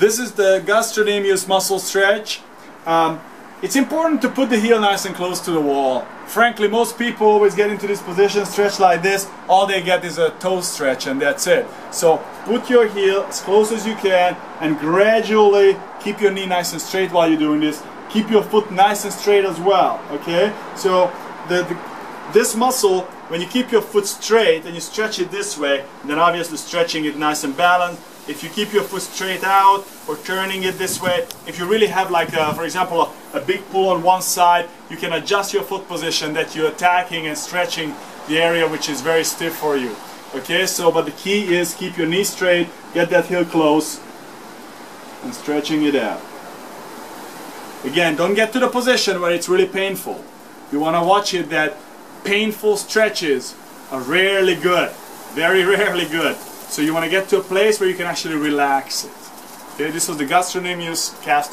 This is the gastrocnemius muscle stretch. It's important to put the heel nice and close to the wall. Frankly, most people always get into this position, stretch like this, all they get is a toe stretch and that's it. So put your heel as close as you can and gradually keep your knee nice and straight while you're doing this. Keep your foot nice and straight as well, okay? So this muscle, when you keep your foot straight and you stretch it this way, then obviously stretching it nice and balanced. If you keep your foot straight out or turning it this way, if you really have like, for example, a big pull on one side, you can adjust your foot position that you're attacking and stretching the area which is very stiff for you. Okay, so but the key is keep your knee straight, get that heel close, and stretching it out. Again, don't get to the position where it's really painful. You want to watch it that painful stretches are rarely good, very rarely good. So you want to get to a place where you can actually relax it. Okay, this was the gastrocnemius calf